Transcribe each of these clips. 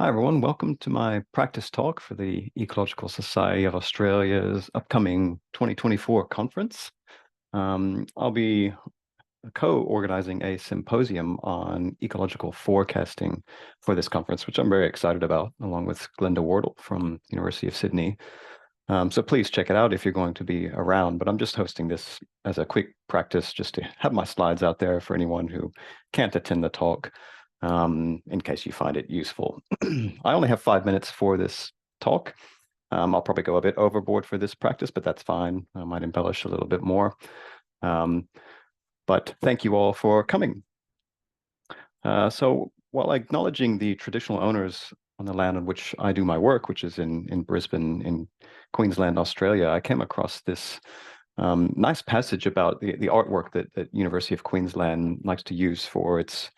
Hi, everyone. Welcome to my practice talk for the Ecological Society of Australia's upcoming 2024 conference. I'll be co-organizing a symposium on ecological forecasting for this conference, which I'm very excited about, along with Glenda Wardle from University of Sydney. So please check it out if you're going to be around, but I'm just hosting this as a quick practice just to have my slides out there for anyone who can't attend the talk, in case you find it useful. I only have 5 minutes for this talk. I'll probably go a bit overboard for this practice, but that's fine. I might embellish a little bit more. But thank you all for coming. So while acknowledging the traditional owners on the land on which I do my work, which is in Brisbane, in Queensland, Australia, I came across this nice passage about the artwork that University of Queensland likes to use for its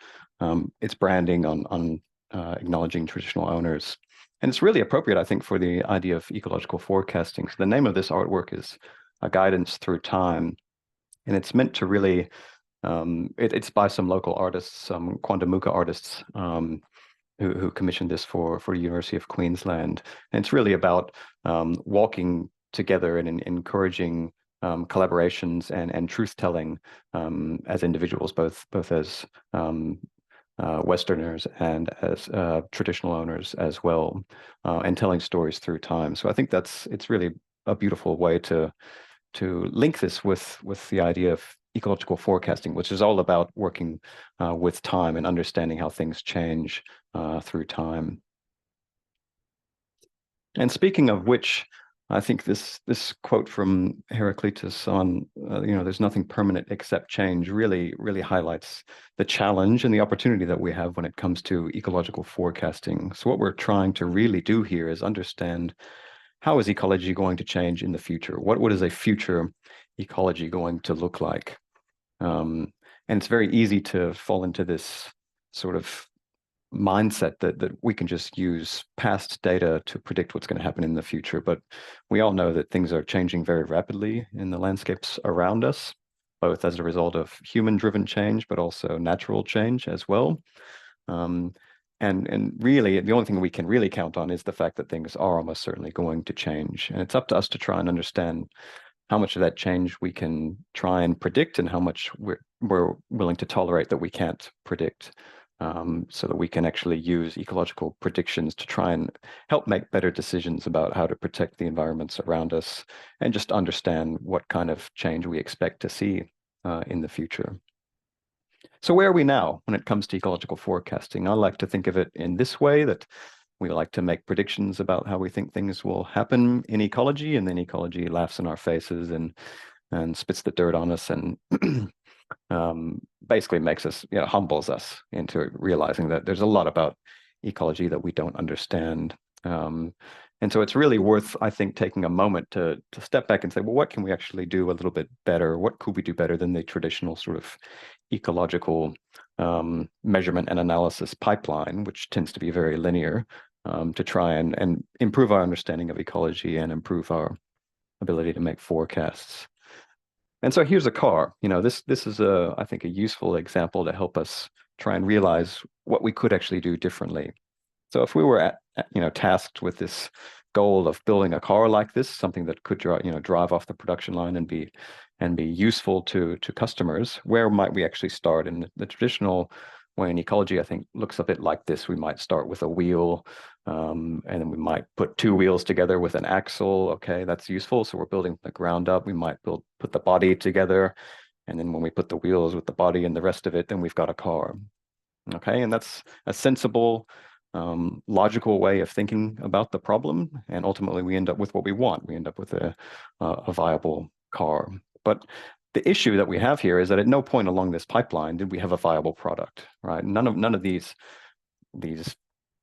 branding on acknowledging traditional owners. And it's really appropriate, I think, for the idea of ecological forecasting. So the name of this artwork is A Guidance Through Time. And it's meant to really, it's by some local artists, some Quandamooka artists, who commissioned this for the University of Queensland. And it's really about walking together and encouraging collaborations and truth-telling as individuals, both as Westerners and as traditional owners as well, and telling stories through time. So I think it's really a beautiful way to link this with the idea of ecological forecasting, which is all about working with time and understanding how things change through time. And speaking of which, I think this quote from Heraclitus on there's nothing permanent except change really highlights the challenge and the opportunity that we have when it comes to ecological forecasting. So what we're trying to really do here is understand, how is ecology going to change in the future? What is a future ecology going to look like? And it's very easy to fall into this sort of mindset that we can just use past data to predict what's going to happen in the future. But we all know that things are changing very rapidly in the landscapes around us, both as a result of human-driven change, but also natural change as well. And really, the only thing we can really count on is the fact that things are almost certainly going to change. And it's up to us to try and understand how much of that change we can try and predict and how much we're willing to tolerate that we can't predict, so that we can actually use ecological predictions to try and help make better decisions about how to protect the environments around us and just understand what kind of change we expect to see in the future. So where are we now when it comes to ecological forecasting? I like to think of it in this way, that we like to make predictions about how we think things will happen in ecology, and then ecology laughs in our faces and spits the dirt on us and basically makes us, humbles us into realizing that there's a lot about ecology that we don't understand. And so it's really worth, I think, taking a moment to step back and say, well, what can we actually do a little bit better? What could we do better than the traditional sort of ecological measurement and analysis pipeline, which tends to be very linear, to try and improve our understanding of ecology and improve our ability to make forecasts. And so here's a car. This is I think, a useful example to help us try and realize what we could actually do differently. So if we were tasked with this goal of building a car like this, something that could drive off the production line and be useful to customers, where might we actually start? And the traditional way in ecology, I think, looks a bit like this. We might start with a wheel, and then we might put two wheels together with an axle. Okay, that's useful. So we're building the ground up. We might put the body together, and then when we put the wheels with the body and the rest of it, then we've got a car. Okay, and that's a sensible, logical way of thinking about the problem. And ultimately, we end up with what we want. We end up with a viable car. But the issue that we have here is that at no point along this pipeline did we have a viable product, right? None of these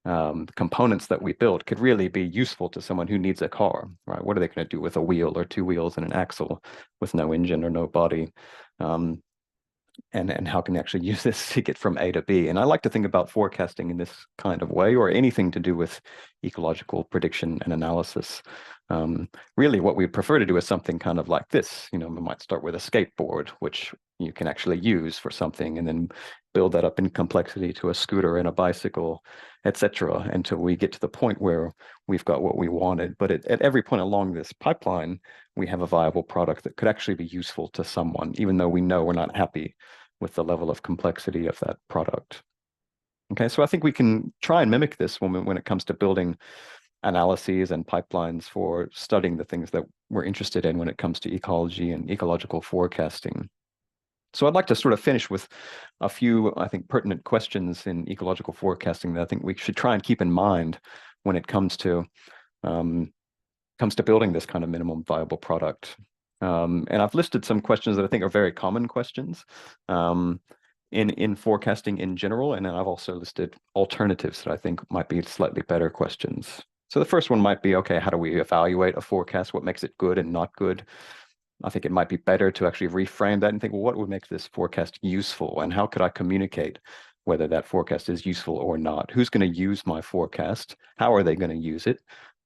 components that we built could really be useful to someone who needs a car, right? What are they going to do with a wheel or two wheels and an axle with no engine or no body? And how can they actually use this to get from A to B? And I like to think about forecasting in this kind of way, or anything to do with ecological prediction and analysis. Really, what we prefer to do is something kind of like this. We might start with a skateboard, which you can actually use for something, and then build that up in complexity to a scooter and a bicycle, etc., until we get to the point where we've got what we wanted. But at every point along this pipeline, we have a viable product that could actually be useful to someone, even though we know we're not happy with the level of complexity of that product. Okay, so I think we can try and mimic this when it comes to building analyses and pipelines for studying the things that we're interested in when it comes to ecology and ecological forecasting. So I'd like to sort of finish with a few, I think, pertinent questions in ecological forecasting that I think we should try and keep in mind when it comes to building this kind of minimum viable product. And I've listed some questions that I think are very common questions in forecasting in general, and then I've also listed alternatives that I think might be slightly better questions. So the first one might be, okay, how do we evaluate a forecast? What makes it good and not good? I think it might be better to actually reframe that and think, well, what would make this forecast useful? And how could I communicate whether that forecast is useful or not? Who's going to use my forecast? How are they going to use it?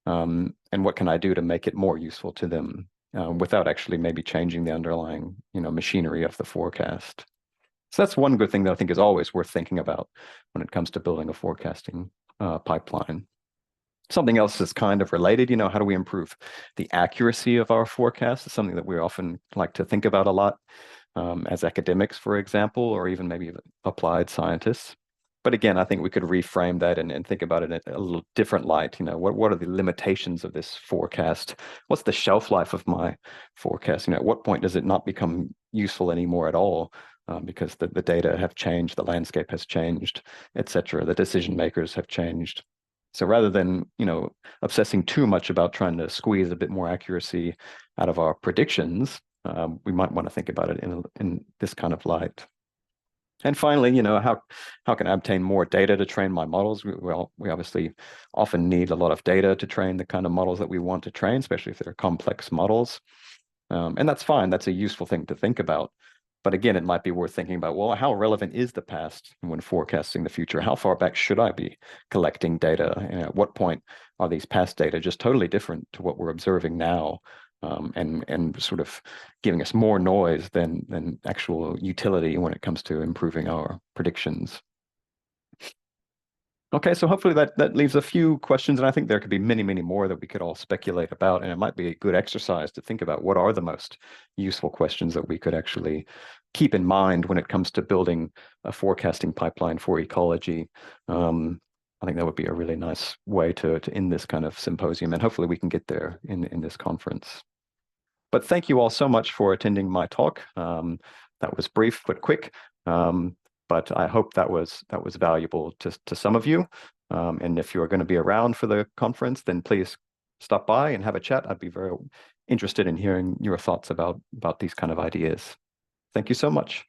And what can I do to make it more useful to them without actually maybe changing the underlying, machinery of the forecast? So that's one good thing that I think is always worth thinking about when it comes to building a forecasting pipeline. Something else is kind of related, how do we improve the accuracy of our forecasts? It's something that we often like to think about a lot as academics, for example, or even maybe applied scientists. But again, I think we could reframe that and think about it in a little different light. What are the limitations of this forecast? What's the shelf life of my forecast? At what point does it not become useful anymore at all? Because the data have changed, the landscape has changed, etc. The decision makers have changed. So rather than, obsessing too much about trying to squeeze a bit more accuracy out of our predictions, we might want to think about it in this kind of light. And finally, how can I obtain more data to train my models? We obviously often need a lot of data to train the kind of models that we want to train, especially if they're complex models. And that's fine. That's a useful thing to think about. But again, it might be worth thinking about, well, how relevant is the past when forecasting the future? How far back should I be collecting data? And at what point are these past data just totally different to what we're observing now, and sort of giving us more noise than actual utility when it comes to improving our predictions? Okay, so hopefully that leaves a few questions, and I think there could be many, many more that we could all speculate about, and it might be a good exercise to think about what are the most useful questions that we could actually keep in mind when it comes to building a forecasting pipeline for ecology. I think that would be a really nice way to end this kind of symposium, and hopefully we can get there in this conference. But thank you all so much for attending my talk. That was brief but quick. But I hope that was valuable to some of you. And if you're going to be around for the conference, then please stop by and have a chat. I'd be very interested in hearing your thoughts about these kind of ideas. Thank you so much.